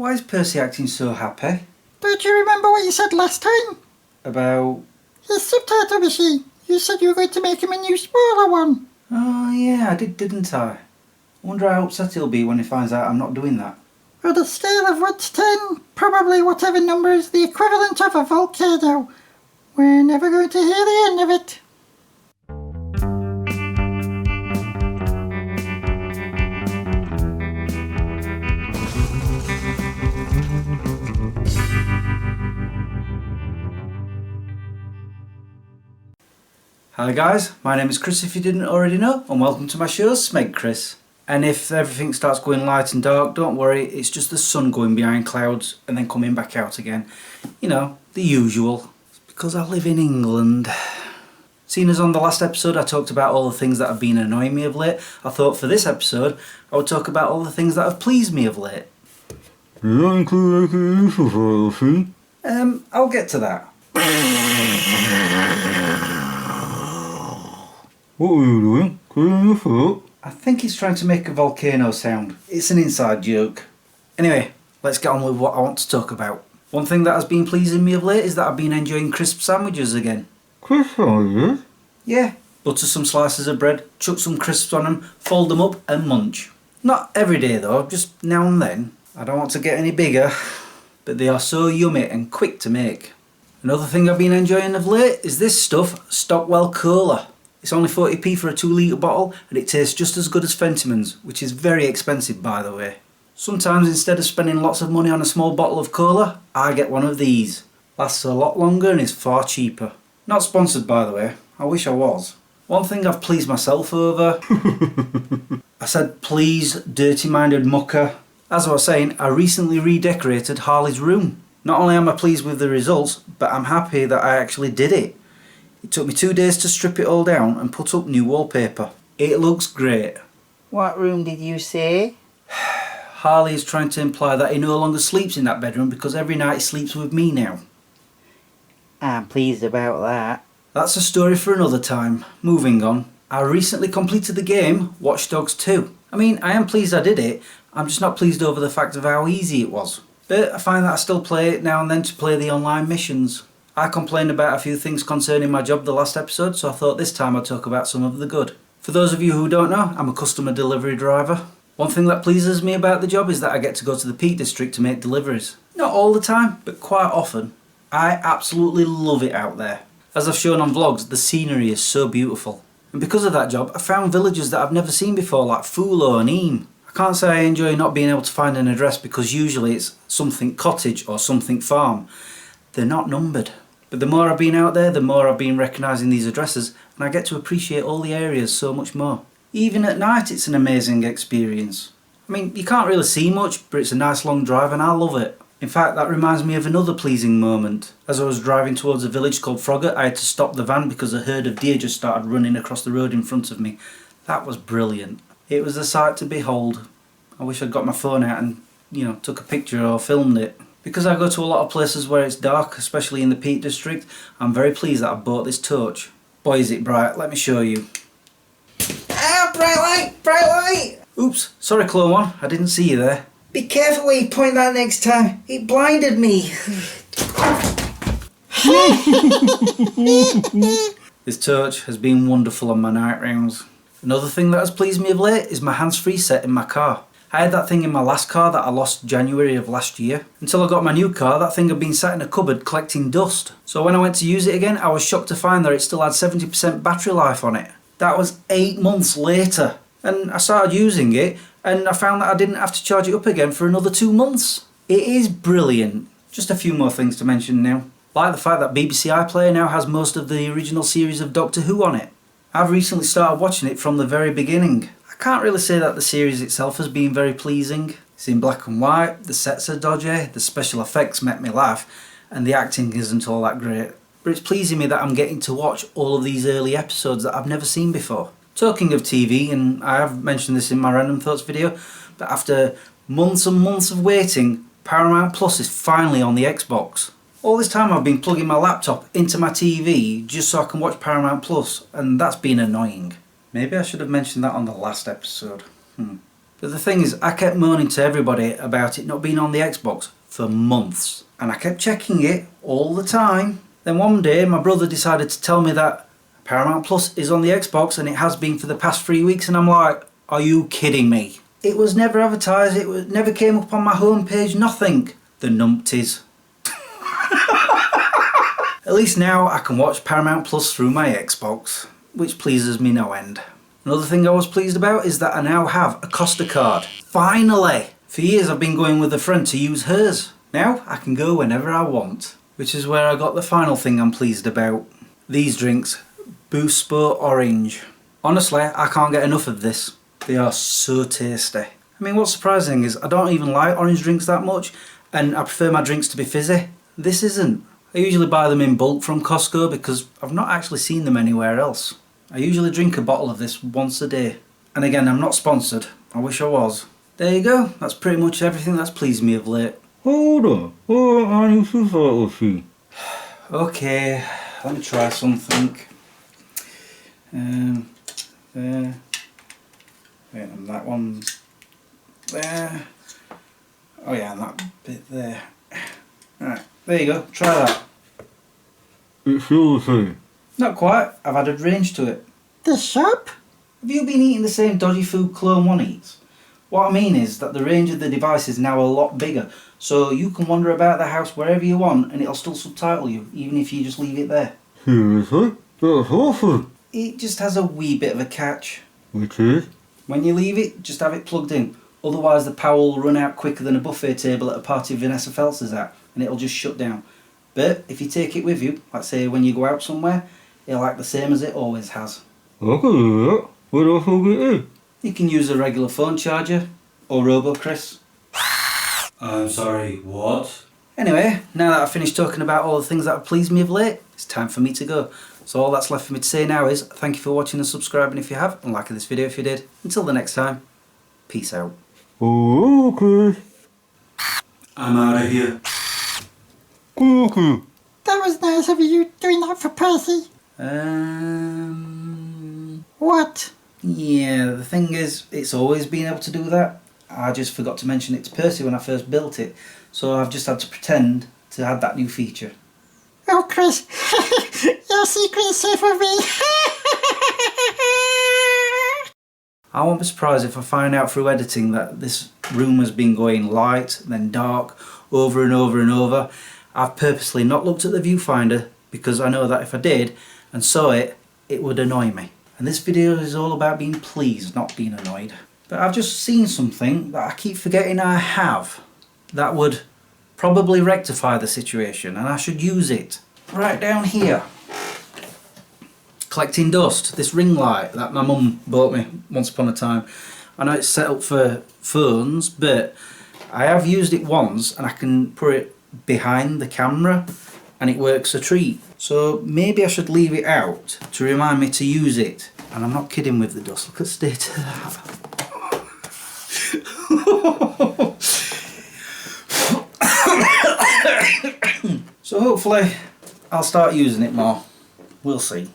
Why is Percy acting so happy? Don't you remember what you said last time? About... His subtitle machine. You said you were going to make him a new smaller one. Oh yeah, I did, didn't I? I wonder how upset he'll be when he finds out I'm not doing that. On a scale of 1 to 10, probably whatever number is the equivalent of a volcano. We're never going to hear the end of it. Hi guys, my name is Chris if you didn't already know, and welcome to my show, Smeg Chris. And if everything starts going light and dark, don't worry, it's just the sun going behind clouds and then coming back out again. You know, the usual. It's because I live in England. Seeing as on the last episode I talked about all the things that have been annoying me of late, I thought for this episode I would talk about all the things that have pleased me of late. Does that include like a useful photography? I'll get to that. What were you doing? Clearing your throat? I think he's trying to make a volcano sound. It's an inside joke. Anyway, let's get on with what I want to talk about. One thing that has been pleasing me of late is that I've been enjoying crisp sandwiches again. Crisp sandwiches? Yeah, butter some slices of bread, chuck some crisps on them, fold them up and munch. Not every day though, just now and then. I don't want to get any bigger, but they are so yummy and quick to make. Another thing I've been enjoying of late is this stuff, Stockwell Cola. It's only 40p for a 2 litre bottle and it tastes just as good as Fentimans, which is very expensive by the way. Sometimes instead of spending lots of money on a small bottle of cola, I get one of these. Lasts a lot longer and is far cheaper. Not sponsored by the way, I wish I was. One thing I've pleased myself over... I said please, dirty-minded mucker. As I was saying, I recently redecorated Harley's room. Not only am I pleased with the results, but I'm happy that I actually did it. It took me 2 days to strip it all down and put up new wallpaper. It looks great. What room did you say? Harley is trying to imply that he no longer sleeps in that bedroom because every night he sleeps with me now. I'm pleased about that. That's a story for another time. Moving on. I recently completed the game Watch Dogs 2. I mean, I am pleased I did it. I'm just not pleased over the fact of how easy it was. But I find that I still play it now and then to play the online missions. I complained about a few things concerning my job the last episode, so I thought this time I'd talk about some of the good. For those of you who don't know, I'm a customer delivery driver. One thing that pleases me about the job is that I get to go to the Peak District to make deliveries. Not all the time, but quite often. I absolutely love it out there. As I've shown on vlogs, the scenery is so beautiful. And because of that job, I found villages that I've never seen before, like Fulo and Eam. I can't say I enjoy not being able to find an address because usually it's something cottage or something farm. They're not numbered. But the more I've been out there, the more I've been recognising these addresses and I get to appreciate all the areas so much more. Even at night it's an amazing experience. I mean, you can't really see much, but it's a nice long drive and I love it. In fact, that reminds me of another pleasing moment. As I was driving towards a village called Froggatt, I had to stop the van because a herd of deer just started running across the road in front of me. That was brilliant. It was a sight to behold. I wish I'd got my phone out and, took a picture or filmed it. Because I go to a lot of places where it's dark, especially in the Peak District, I'm very pleased that I bought this torch. Boy is it bright, let me show you. Ah, bright light! Bright light! Oops, sorry Clone One, I didn't see you there. Be careful where you point that next time. It blinded me. This torch has been wonderful on my night rounds. Another thing that has pleased me of late is my hands-free set in my car. I had that thing in my last car that I lost January of last year. Until I got my new car, that thing had been sat in a cupboard collecting dust. So when I went to use it again, I was shocked to find that it still had 70% battery life on it. That was 8 months later. And I started using it and I found that I didn't have to charge it up again for another 2 months. It is brilliant. Just a few more things to mention now. Like the fact that BBC iPlayer now has most of the original series of Doctor Who on it. I've recently started watching it from the very beginning. I can't really say that the series itself has been very pleasing. It's in black and white, the sets are dodgy, the special effects make me laugh, and the acting isn't all that great. But it's pleasing me that I'm getting to watch all of these early episodes that I've never seen before. Talking of TV, and I have mentioned this in my Random Thoughts video, but after months and months of waiting, Paramount Plus is finally on the Xbox. All this time I've been plugging my laptop into my TV just so I can watch Paramount Plus, and that's been annoying. Maybe I should have mentioned that on the last episode. But the thing is, I kept moaning to everybody about it not being on the Xbox for months. And I kept checking it all the time. Then one day my brother decided to tell me that Paramount Plus is on the Xbox and it has been for the past 3 weeks, and I'm like, are you kidding me? It was never advertised, never came up on my homepage, nothing. The numpties. At least now I can watch Paramount Plus through my Xbox, which pleases me no end. Another thing I was pleased about is that I now have a Costa card. Finally! For years I've been going with a friend to use hers. Now I can go whenever I want. Which is where I got the final thing I'm pleased about. These drinks. Boost Sport Orange. Honestly, I can't get enough of this. They are so tasty. I mean, what's surprising is I don't even like orange drinks that much, and I prefer my drinks to be fizzy. This isn't. I usually buy them in bulk from Costco because I've not actually seen them anywhere else. I usually drink a bottle of this once a day. And again, I'm not sponsored. I wish I was. There you go. That's pretty much everything that's pleased me of late. Hold on. What I need to start with you? Okay, let me try something. There. Wait, and that one there. Oh yeah, and that bit there. Right, there you go. Try that. It's still the same. Not quite. I've added range to it. The shop? Have you been eating the same dodgy food Clone 1 eats? What I mean is that the range of the device is now a lot bigger, so you can wander about the house wherever you want and it'll still subtitle you, even if you just leave it there. Seriously? That's awesome. It just has a wee bit of a catch. Which is? When you leave it, just have it plugged in. Otherwise the power will run out quicker than a buffet table at a party Vanessa Phelps is at, and it'll just shut down. But if you take it with you, like say when you go out somewhere, it'll act the same as it always has. I can do that. Where else will I get in? You can use a regular phone charger, or Robo Chris. I'm sorry, what? Anyway, now that I've finished talking about all the things that have pleased me of late, it's time for me to go. So all that's left for me to say now is thank you for watching and subscribing if you have, and liking this video if you did. Until the next time, peace out. Okay. I'm out of here. Okay. That was nice of you doing that for Percy. What? Yeah, the thing is, it's always been able to do that. I just forgot to mention it to Percy when I first built it, so I've just had to pretend to add that new feature. Oh, Chris, your secret is safe with me. I won't be surprised if I find out through editing that this room has been going light, then dark, over and over and over. I've purposely not looked at the viewfinder because I know that if I did and saw it, it would annoy me. And this video is all about being pleased, not being annoyed. But I've just seen something that I keep forgetting I have that would probably rectify the situation, and I should use it. Right down here. Collecting dust. This ring light that my mum bought me once upon a time. I know it's set up for phones, but I have used it once and I can put it behind the camera and it works a treat. So maybe I should leave it out to remind me to use it. And I'm not kidding with the dust. Look at the state of that. So hopefully I'll start using it more. We'll see.